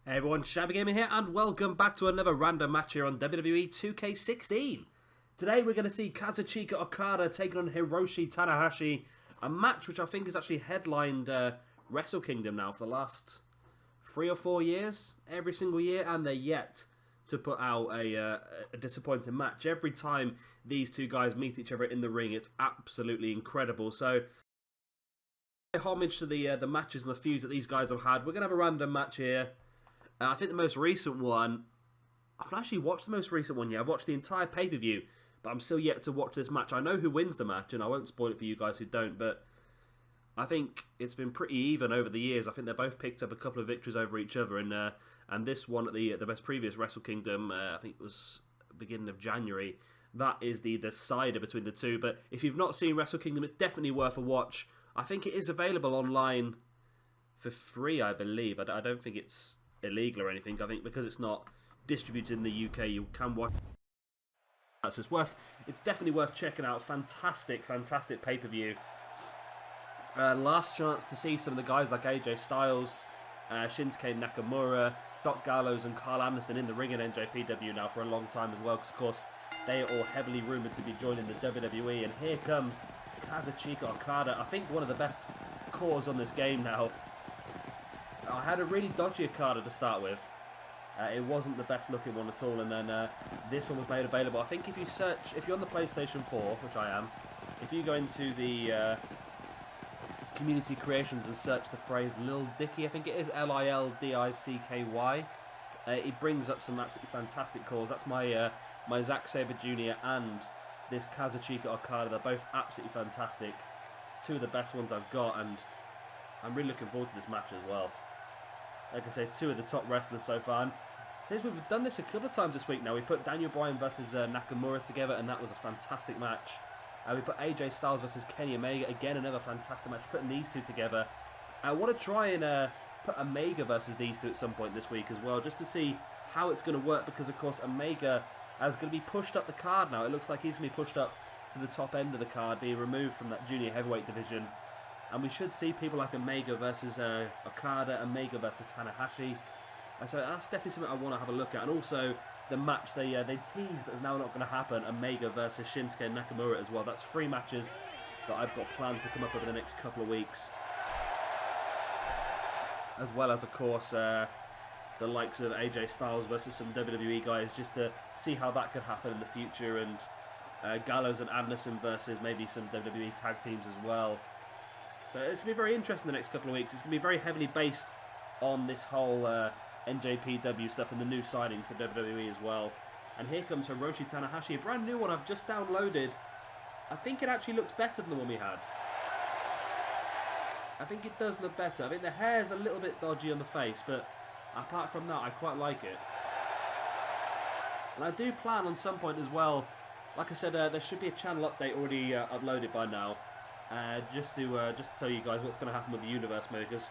Hey everyone, Shabby Gamer here, and welcome back to another random match here on WWE 2K16. Today we're going to see Kazuchika Okada taking on Hiroshi Tanahashi, a match which I think has actually headlined Wrestlekingdom now for the last 3 or 4 years, every single year, and they're yet to put out a disappointing match. Every time these two guys meet each other in the ring, it's absolutely incredible. So, homage to the matches and the feuds that these guys have had. We're going to have a random match here. I think the most recent one, I've not actually watched the most recent one yet. I've watched the entire pay-per-view, but I'm still yet to watch this match. I know who wins the match, and I won't spoil it for you guys who don't, but I think it's been pretty even over the years. I think they both picked up a couple of victories over each other, and this one at the best previous Wrestle Kingdom, I think it was beginning of January, that is the decider between the two. But if you've not seen Wrestle Kingdom, it's definitely worth a watch. I think it is available online for free, I believe. I don't think it's illegal or anything. I think because it's not distributed in the UK, you can watch it. So it's definitely worth checking out. Fantastic pay-per-view. Last chance to see some of the guys like AJ Styles, Shinsuke Nakamura, Doc Gallows and Carl Anderson in the ring at NJPW now for a long time as well, because of course they are all heavily rumoured to be joining the WWE. And here comes Kazuchika Okada, I think one of the best cores on this game now. I had a really dodgy Okada to start with. It wasn't the best looking one at all, and then this one was made available. I think if you search, if you're on the PlayStation 4, which I am, if you go into the community creations and search the phrase Lil Dicky, I think it is Lildicky, it brings up some absolutely fantastic calls. That's my my Zack Sabre Jr. and this Kazuchika Okada. They're both absolutely fantastic. Two of the best ones I've got, and I'm really looking forward to this match as well. Like I say, two of the top wrestlers so far. And since we've done this a couple of times this week now, we put Daniel Bryan versus Nakamura together, and that was a fantastic match. We put AJ Styles versus Kenny Omega, again another fantastic match. Putting these two together, I want to try and put Omega versus these two at some point this week as well, just to see how it's going to work, because of course Omega is going to be pushed up the card now. It looks like he's going to be pushed up to the top end of the card, being removed from that junior heavyweight division. And we should see people like Omega versus Okada, Omega versus Tanahashi. So that's definitely something I want to have a look at. And also the match they teased that is now not going to happen, Omega versus Shinsuke Nakamura as well. That's 3 matches that I've got planned to come up over the next couple of weeks. As well as, of course, the likes of AJ Styles versus some WWE guys, just to see how that could happen in the future. And Gallows and Anderson versus maybe some WWE tag teams as well. So it's going to be very interesting the next couple of weeks. It's going to be very heavily based on this whole NJPW stuff and the new signings of WWE as well. And here comes Hiroshi Tanahashi, a brand new one I've just downloaded. I think it actually looks better than the one we had. I think it does look better. I think the hair's a little bit dodgy on the face, but apart from that, I quite like it. And I do plan on some point as well, like I said, there should be a channel update already uploaded by now. Just to tell you guys what's going to happen with the universe, because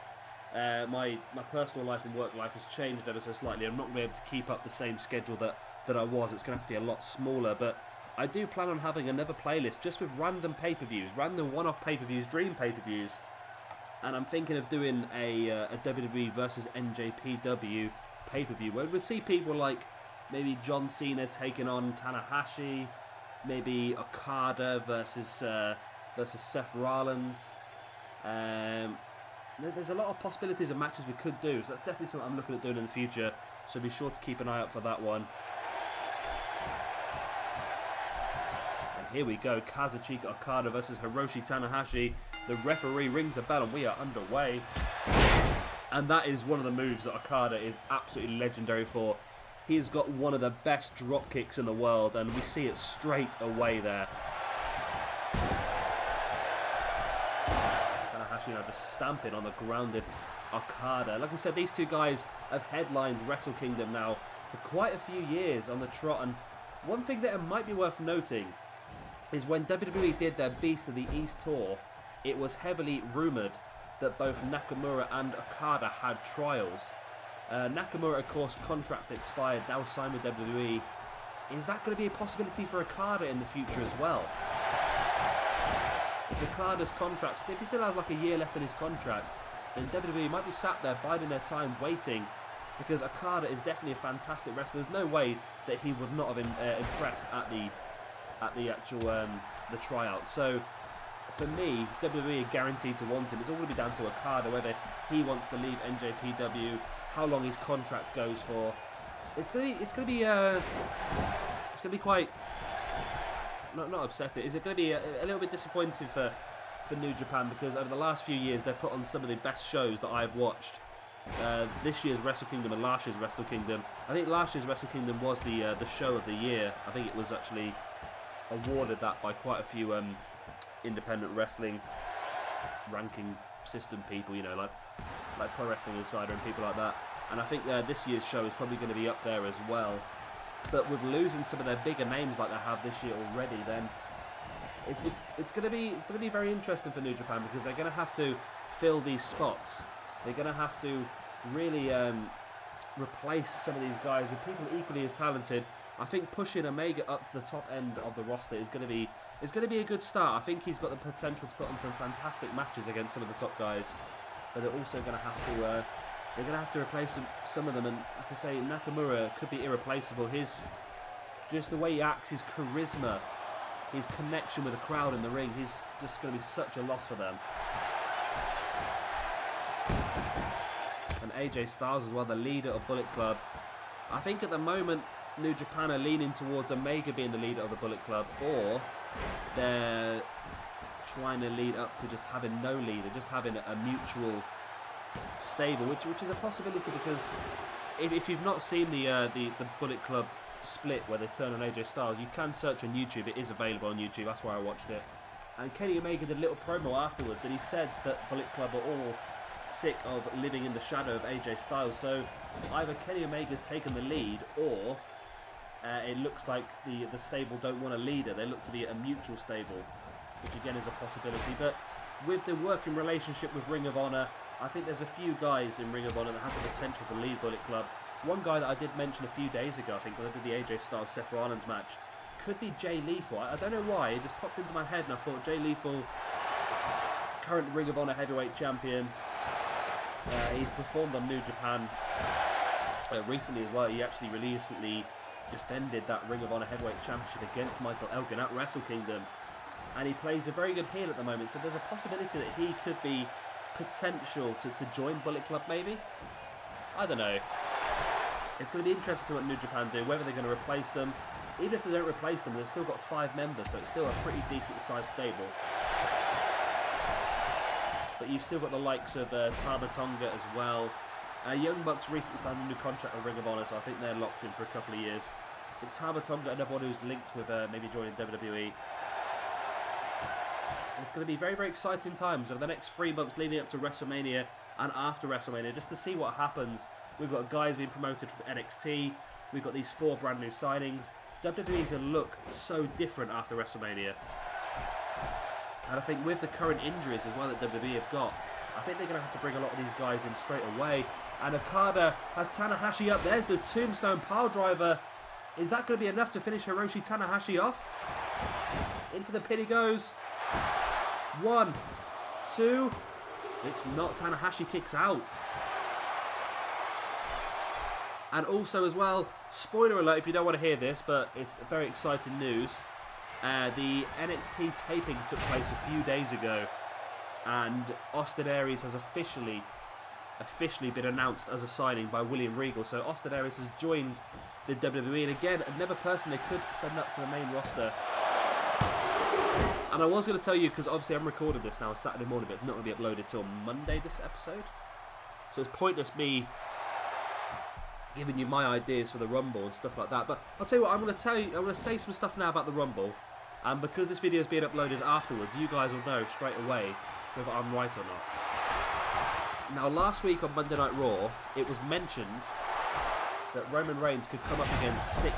my personal life and work life has changed ever so slightly. I'm not going to be able to keep up the same schedule that I was. It's going to have to be a lot smaller, but I do plan on having another playlist just with random pay-per-views, random one-off pay-per-views, dream pay-per-views, and I'm thinking of doing a WWE versus NJPW pay-per-view where we'll see people like maybe John Cena taking on Tanahashi, maybe Okada versus Seth Rollins. There's a lot of possibilities of matches we could do, so that's definitely something I'm looking at doing in the future, so be sure to keep an eye out for that one. And here we go, Kazuchika Okada versus Hiroshi Tanahashi. The referee rings a bell and we are underway. And that is one of the moves that Okada is absolutely legendary for. He's got one of the best drop kicks in the world, and we see it straight away there. Just stamping on the grounded Okada. Like I said, these two guys have headlined Wrestle Kingdom now for quite a few years on the trot, and one thing that it might be worth noting is when WWE did their Beast of the East tour, it was heavily rumoured that both Nakamura and Okada had trials. Nakamura, of course, contract expired, now signed with WWE. Is that going to be a possibility for Okada in the future as well? If Okada's contract, if he still has like a year left in his contract, then WWE might be sat there biding their time, waiting because Okada is definitely a fantastic wrestler. There's no way that he would not have impressed at the actual the tryout. So for me, WWE are guaranteed to want him. It's all going to be down to Okada whether he wants to leave NJPW, how long his contract goes for. It's going to be quite not upsetting. Is it going to be a little bit disappointing for New Japan, because over the last few years they've put on some of the best shows that I've watched. This year's Wrestle Kingdom and last year's Wrestle Kingdom. I think last year's Wrestle Kingdom was the show of the year. I think it was actually awarded that by quite a few independent wrestling ranking system people, you know, like Pro Wrestling Insider and people like that. And I think this year's show is probably going to be up there as well. But with losing some of their bigger names like they have this year already, then it's going to be very interesting for New Japan, because they're going to have to fill these spots. They're going to have to really replace some of these guys with people equally as talented. I think pushing Omega up to the top end of the roster is going to be a good start. I think he's got the potential to put on some fantastic matches against some of the top guys, but they're also going to have to they're going to have to replace some of them. And like I say, Nakamura could be irreplaceable. Just the way he acts, his charisma, his connection with the crowd in the ring, he's just going to be such a loss for them. And AJ Styles as well, the leader of Bullet Club. I think at the moment New Japan are leaning towards Omega being the leader of the Bullet Club, or they're trying to lead up to just having no leader, just having a mutual stable, which is a possibility, because if you've not seen the Bullet Club split where they turn on AJ Styles, you can search on YouTube. It is available on YouTube. That's why I watched it. And Kenny Omega did a little promo afterwards, and he said that Bullet Club are all sick of living in the shadow of AJ Styles. So either Kenny Omega's taken the lead, or it looks like the stable don't want a leader. They look to be a mutual stable, which again is a possibility. But with the working relationship with Ring of Honor, I think there's a few guys in Ring of Honor that have the potential to lead Bullet Club. One guy that I did mention a few days ago, I think, when I did the AJ Styles Seth Rollins match, could be Jay Lethal. I don't know why, it just popped into my head, and I thought Jay Lethal, current Ring of Honor heavyweight champion, he's performed on New Japan recently as well. He actually recently defended that Ring of Honor heavyweight championship against Michael Elgin at Wrestle Kingdom, and he plays a very good heel at the moment, so there's a possibility that he could be potential to join Bullet Club maybe. I don't know. It's going to be interesting to see what New Japan do, whether they're going to replace them. Even if they don't replace them, they've still got 5 members, so it's still a pretty decent sized stable. But you've still got the likes of Tama Tonga as well. Young Bucks recently signed a new contract with Ring of Honor, so I think they're locked in for a couple of years. But Tama Tonga, another one who's linked with maybe joining WWE. It's going to be very, very exciting times over the next 3 months leading up to WrestleMania and after WrestleMania, just to see what happens. We've got guys being promoted from NXT. We've got these 4 brand new signings. WWE's going to look so different after WrestleMania. And I think with the current injuries as well that WWE have got, I think they're going to have to bring a lot of these guys in straight away. And Okada has Tanahashi up. There's the Tombstone Piledriver. Is that going to be enough to finish Hiroshi Tanahashi off? In for the pin he goes. 1, 2. It's not. Tanahashi kicks out. And also as well, spoiler alert if you don't want to hear this, but it's very exciting news. The NXT tapings took place a few days ago, and Austin Aries has officially been announced as a signing by William Regal. So Austin Aries has joined the WWE, and again, another person they could send up to the main roster. And I was going to tell you, because obviously I'm recording this now Saturday morning, but it's not going to be uploaded till Monday, this episode. So it's pointless me giving you my ideas for the Rumble and stuff like that. But I'll tell you what, I'm going to say some stuff now about the Rumble. And because this video is being uploaded afterwards, you guys will know straight away whether I'm right or not. Now, last week on Monday Night Raw, it was mentioned that Roman Reigns could come up against 6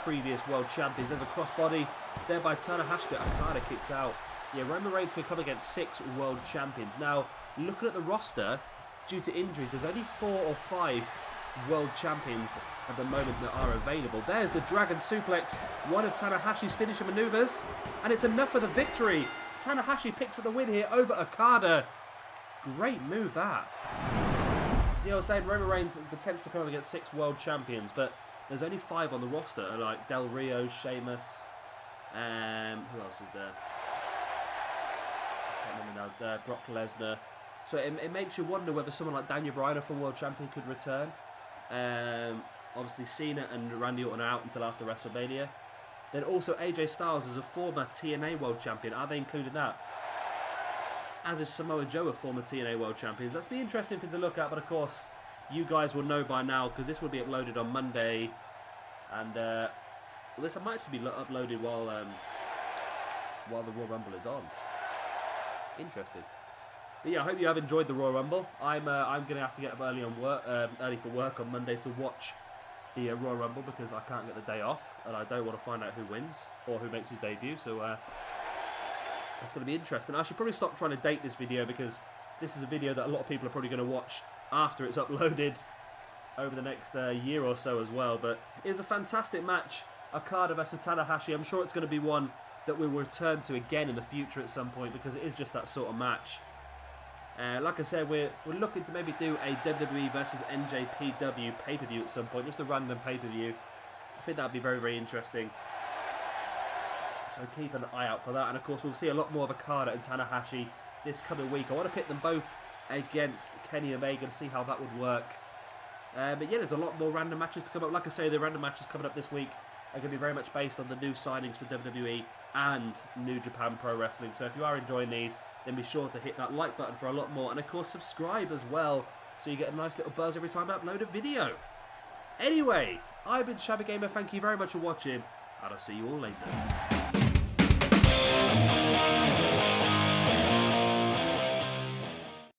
previous world champions. There's a crossbody, thereby Tanahashi, but Okada kicks out. Yeah, Roman Reigns could come against 6 world champions. Now, looking at the roster, due to injuries, there's only 4 or 5 world champions at the moment that are available. There's the Dragon Suplex, one of Tanahashi's finisher maneuvers, and it's enough for the victory. Tanahashi picks up the win here over Okada. Great move that. See, I was saying Roman Reigns has the potential to come up against 6 world champions, but there's only 5 on the roster, like Del Rio, Sheamus, who else is there? I can't remember now. Brock Lesnar. So it makes you wonder whether someone like Daniel Bryan, a full world champion, could return. Obviously, Cena and Randy Orton are out until after WrestleMania. Then also AJ Styles is a former TNA world champion. Are they included that? As is Samoa Joe, a former TNA world champion. That's the interesting thing to look at, but of course, you guys will know by now because this will be uploaded on Monday. And well, this might actually be uploaded while the Royal Rumble is on. Interesting. But yeah, I hope you have enjoyed the Royal Rumble. I'm gonna have to get up early for work on Monday to watch the Royal Rumble because I can't get the day off, and I don't want to find out who wins or who makes his debut. So it's going to be interesting. I should probably stop trying to date this video because this is a video that a lot of people are probably going to watch after it's uploaded over the next year or so as well. But it was a fantastic match, Okada versus Tanahashi. I'm sure it's going to be one that we'll return to again in the future at some point because it is just that sort of match. Like I said, we're looking to maybe do a WWE versus NJPW pay-per-view at some point, just a random pay-per-view. I think that'd be very, very interesting. So keep an eye out for that. And of course, we'll see a lot more of Okada and Tanahashi this coming week. I want to pit them both against Kenny Omega and see how that would work. But yeah, there's a lot more random matches to come up. Like I say, the random matches coming up this week are going to be very much based on the new signings for WWE and New Japan Pro Wrestling. So if you are enjoying these, then be sure to hit that like button for a lot more. And of course, subscribe as well, so you get a nice little buzz every time I upload a video. Anyway, I've been Shabby Gamer. Thank you very much for watching, and I'll see you all later.